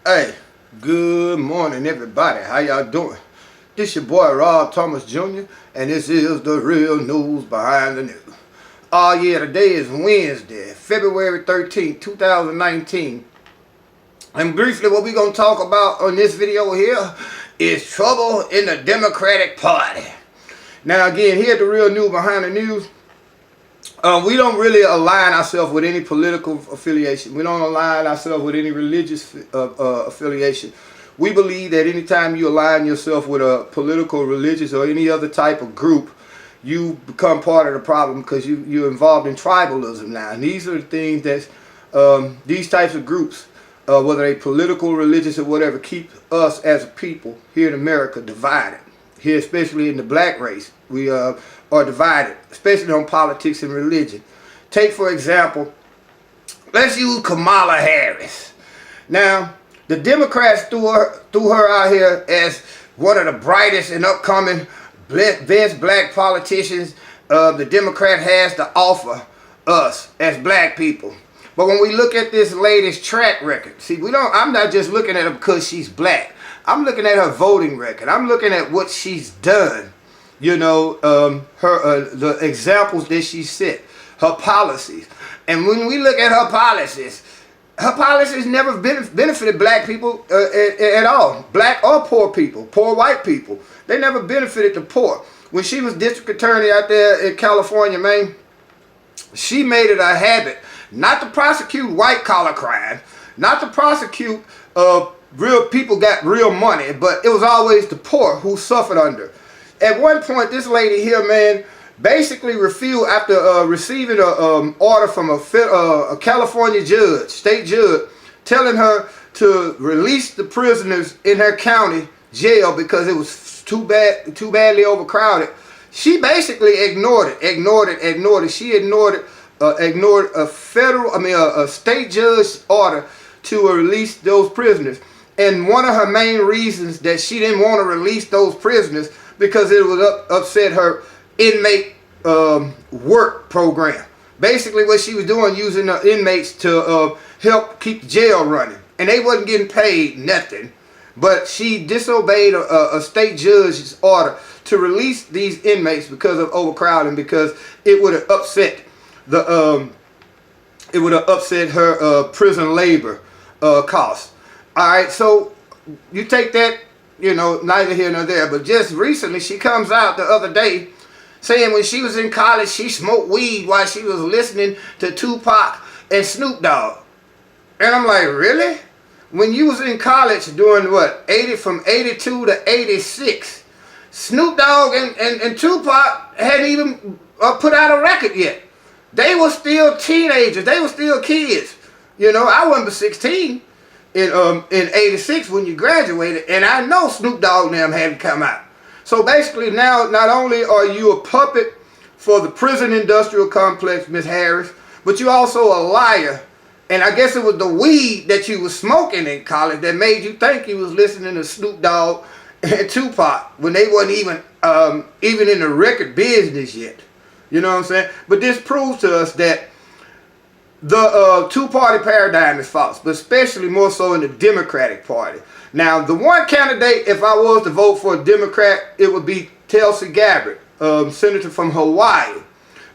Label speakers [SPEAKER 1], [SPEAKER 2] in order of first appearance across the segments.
[SPEAKER 1] Hey, good morning everybody. How y'all doing? This your boy Rob Thomas Jr. and this is the real news behind the news. Oh yeah, today is Wednesday, February 13th, 2019. And briefly what we're going to talk about on this video here is trouble in the Democratic Party. Now again, here at the real news behind the news, we don't really align ourselves with any political affiliation. We don't align ourselves with any religious affiliation. We believe that anytime you align yourself with a political, religious, or any other type of group, you become part of the problem because you're involved in tribalism now. And these are the things that these types of groups, whether they political, religious, or whatever, keep us as a people here in America divided. Here, especially in the black race, we are divided, especially on politics and religion. Take, for example, let's use Kamala Harris. Now, the Democrats threw her out here as one of the brightest and upcoming best black politicians the Democrat has to offer us as black people. But when we look at this latest track record, see, I'm not just looking at her because she's black. I'm looking at her voting record. I'm looking at what she's done. You know, the examples that she set, her policies. And when we look at her policies never benefited black people at all. Black or poor people, poor white people. They never benefited the poor. When she was district attorney out there in California, Maine, she made it a habit not to prosecute white collar crime, not to prosecute real people got real money, but it was always the poor who suffered under. At one point, this lady here, man, basically refused after receiving an order from a California judge, state judge, telling her to release the prisoners in her county jail because it was too badly overcrowded. She basically ignored it. She ignored a state judge's order to release those prisoners. And one of her main reasons that she didn't want to release those prisoners because it would upset her inmate work program. Basically what she was doing, using the inmates to help keep the jail running. And they wasn't getting paid nothing. But she disobeyed a state judge's order to release these inmates because of overcrowding, because it would have upset her prison labor costs. All right, so you take that, you know, neither here nor there. But just recently, she comes out the other day saying when she was in college, she smoked weed while she was listening to Tupac and Snoop Dogg. And I'm like, really? When you was in college doing what, from 82 to 86, Snoop Dogg and Tupac hadn't even put out a record yet. They were still teenagers. They were still kids. You know, I wasn't but 16. In 86 when you graduated, and I know Snoop Dogg and them hadn't come out. So basically now, not only are you a puppet for the prison industrial complex, Miss Harris, but you also a liar. And I guess it was the weed that you was smoking in college that made you think you was listening to Snoop Dogg and Tupac when they wasn't even in the record business yet. You know what I'm saying? But this proves to us that the two-party paradigm is false, but especially more so in the Democratic Party. Now, the one candidate, if I was to vote for a Democrat, it would be Tulsi Gabbard, senator from Hawaii.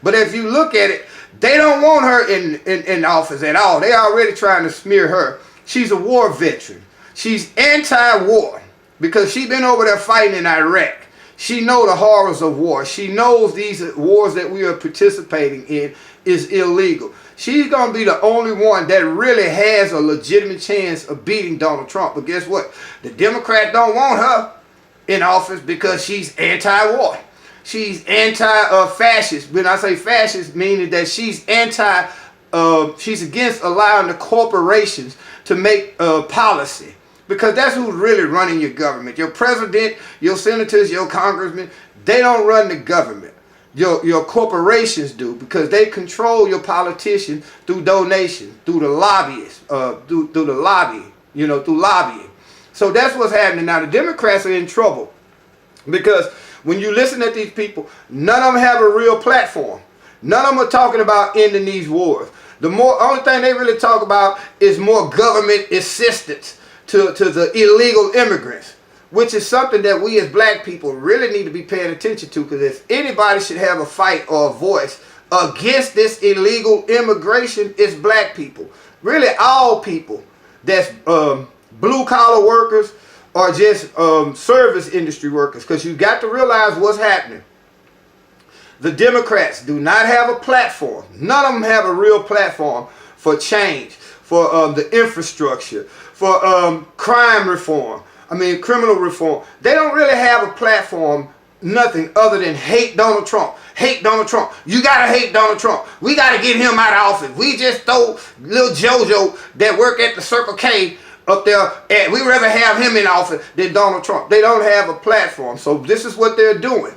[SPEAKER 1] But if you look at it, they don't want her in office at all. They already trying to smear her. She's a war veteran. She's anti-war because she's been over there fighting in Iraq. She knows the horrors of war. She knows these wars that we are participating in is illegal. She's going to be the only one that really has a legitimate chance of beating Donald Trump. But guess what? The Democrats don't want her in office because she's anti-war. She's anti-fascist. When I say fascist, meaning that she's she's against allowing the corporations to make policy. Because that's who's really running your government. Your president, your senators, your congressmen, they don't run the government. Your corporations do, because they control your politicians through donations, through the lobbyists, through the lobby, you know, through lobbying. So that's what's happening now. The Democrats are in trouble because when you listen to these people, none of them have a real platform. None of them are talking about ending these wars. Only thing they really talk about is more government assistance to the illegal immigrants, which is something that we as black people really need to be paying attention to, because if anybody should have a fight or a voice against this illegal immigration, it's black people. Really all people that's blue collar workers or just service industry workers, because you got to realize what's happening. The Democrats do not have a platform. None of them have a real platform for change, for the infrastructure, for crime reform. I mean, criminal reform. They don't really have a platform, nothing other than hate Donald Trump. Hate Donald Trump. You gotta hate Donald Trump. We gotta get him out of office. We just throw little JoJo that work at the Circle K up there, and we rather have him in office than Donald Trump. They don't have a platform. So this is what they're doing.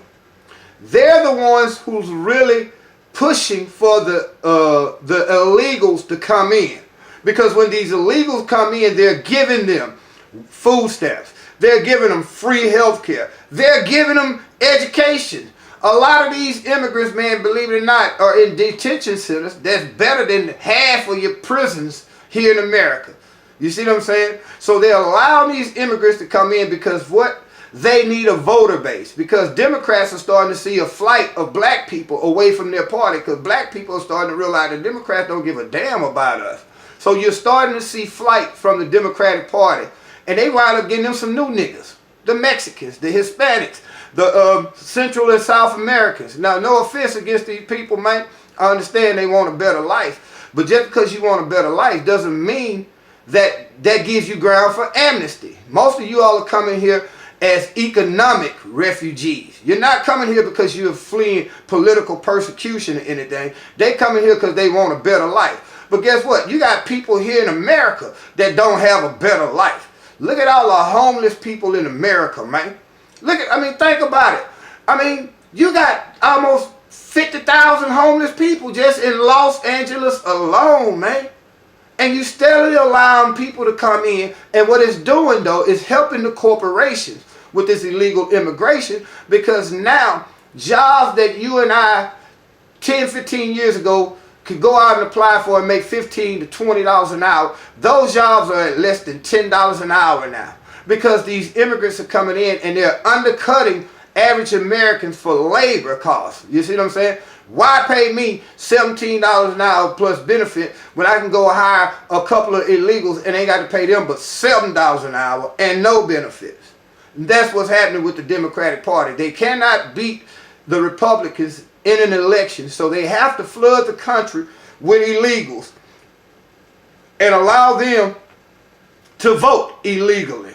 [SPEAKER 1] They're the ones who's really pushing for the illegals to come in. Because when these illegals come in, they're giving them food stamps. They're giving them free health care. They're giving them education. A lot of these immigrants, man, believe it or not, are in detention centers that's better than half of your prisons here in America. You see what I'm saying? So they're allowing these immigrants to come in because what? They need a voter base, because Democrats are starting to see a flight of black people away from their party, because black people are starting to realize the Democrats don't give a damn about us. So you're starting to see flight from the Democratic Party, and they wind up getting them some new niggas, the Mexicans, the Hispanics, the Central and South Americans. Now, no offense against these people, man. I understand they want a better life, but just because you want a better life doesn't mean that gives you ground for amnesty. Most of you all are coming here as economic refugees. You're not coming here because you're fleeing political persecution or anything. They coming here because they want a better life. But guess what? You got people here in America that don't have a better life. Look at all the homeless people in America, man. Think about it. I mean, you got almost 50,000 homeless people just in Los Angeles alone, man. And you steadily allowing people to come in, and what it's doing though is helping the corporations with this illegal immigration, because now jobs that you and I 10, 15 years ago could go out and apply for and make $15 to $20 an hour, those jobs are at less than $10 an hour now, because these immigrants are coming in and they're undercutting average Americans for labor costs. You see what I'm saying? Why pay me $17 an hour plus benefit when I can go hire a couple of illegals and ain't got to pay them but $7 an hour and no benefits? And that's what's happening with the Democratic Party. They cannot beat the Republicans in an election, so they have to flood the country with illegals and allow them to vote illegally.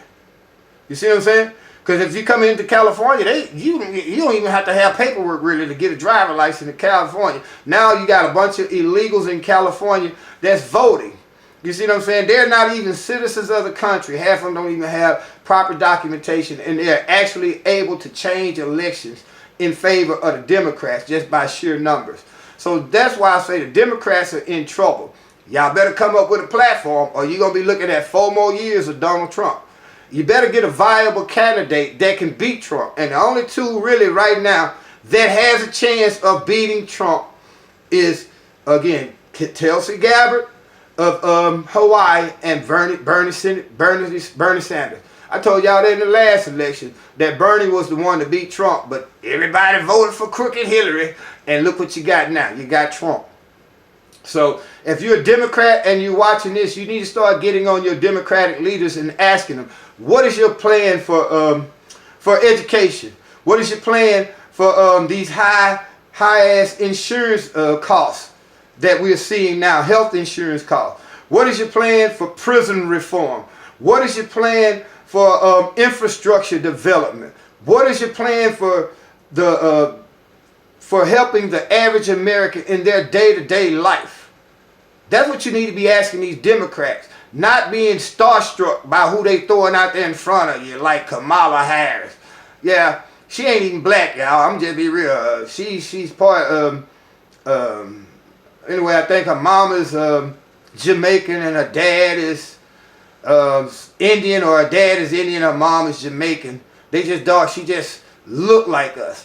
[SPEAKER 1] You see what I'm saying? Because if you come into California, you don't even have to have paperwork really to get a driver's license in California. Now you got a bunch of illegals in California that's voting. You see what I'm saying? They're not even citizens of the country. Half of them don't even have proper documentation, and they're actually able to change elections in favor of the Democrats just by sheer numbers. So that's why I say the Democrats are in trouble. Y'all better come up with a platform, or you're going to be looking at 4 more years of Donald Trump. You better get a viable candidate that can beat Trump. And the only two really right now that has a chance of beating Trump is, again, Tulsi Gabbard of Hawaii and Bernie Sanders. I told y'all that in the last election that Bernie was the one to beat Trump, but everybody voted for crooked Hillary, and look what you got now. You got Trump. So if you're a Democrat and you're watching this, you need to start getting on your Democratic leaders and asking them, what is your plan for education? What is your plan for these high-ass insurance costs that we're seeing now, health insurance costs? What is your plan for prison reform? What is your plan for infrastructure development? What is your plan for helping the average American in their day-to-day life? That's what you need to be asking these Democrats, not being starstruck by who they throwing out there in front of you, like Kamala Harris. Yeah, she ain't even black, y'all. I'm just be real. She's part anyway, I think her mom is Jamaican and her dad is Indian, or her dad is Indian, her mom is Jamaican. They just dark. She just look like us.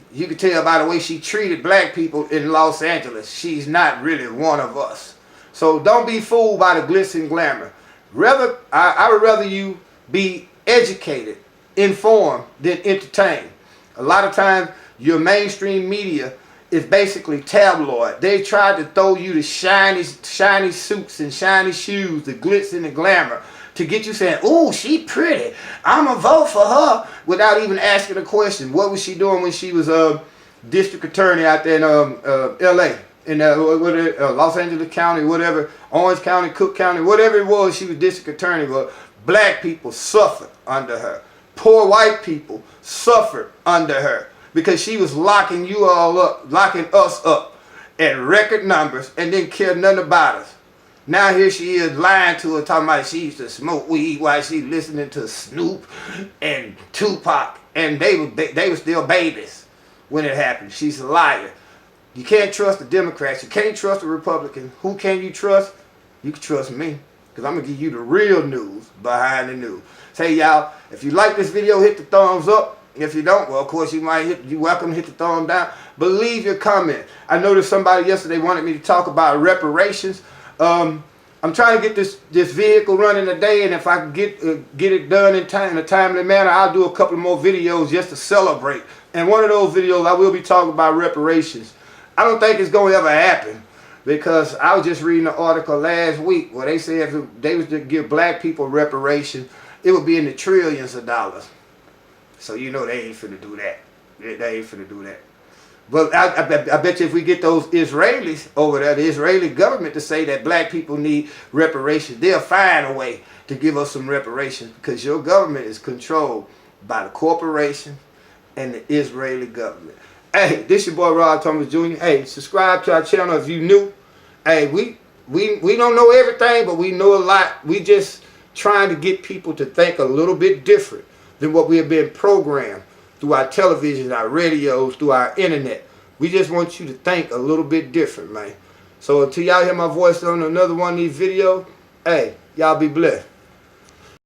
[SPEAKER 1] You can tell by the way she treated black people in Los Angeles. She's not really one of us. So don't be fooled by the glitz and glamour. I would rather you be educated, informed, than entertained. A lot of times, your mainstream media is basically tabloid. They try to throw you the shiny suits and shiny shoes, the glitz and the glamour, to get you saying, "Ooh, she pretty. I'ma vote for her," without even asking a question. What was she doing when she was district attorney out there in L.A. in Los Angeles County, whatever, Orange County, Cook County, whatever it was? She was district attorney. But black people suffered under her. Poor white people suffered under her because she was locking you all up, locking us up at record numbers, and didn't care nothing about us. Now here she is lying to her, talking about she used to smoke weed while she listening to Snoop and Tupac, and they were still babies when it happened. She's a liar. You can't trust the Democrats. You can't trust the Republicans. Who can you trust? You can trust me, because I'm going to give you the real news behind the news. Say, y'all, if you like this video, hit the thumbs up. If you don't, well, of course, you're welcome to hit the thumb down. But leave your comment. I noticed somebody yesterday wanted me to talk about reparations. I'm trying to get this vehicle running today, and if I can get it done in a timely manner, I'll do a couple more videos just to celebrate. And one of those videos, I will be talking about reparations. I don't think it's going to ever happen, because I was just reading an article last week where they said if they was to give black people reparations, it would be in the trillions of dollars. So you know they ain't finna do that. They ain't finna do that. But I bet you if we get those Israelis over there, the Israeli government, to say that black people need reparations, they'll find a way to give us some reparations, because your government is controlled by the corporation and the Israeli government. Hey, this your boy Rod Thomas Jr. Hey, subscribe to our channel if you new. Hey, we don't know everything, but we know a lot. We just trying to get people to think a little bit different than what we have been programmed through our television, our radios, through our internet. We just want you to think a little bit different, man. So until y'all hear my voice on another one of these videos, hey, y'all be blessed.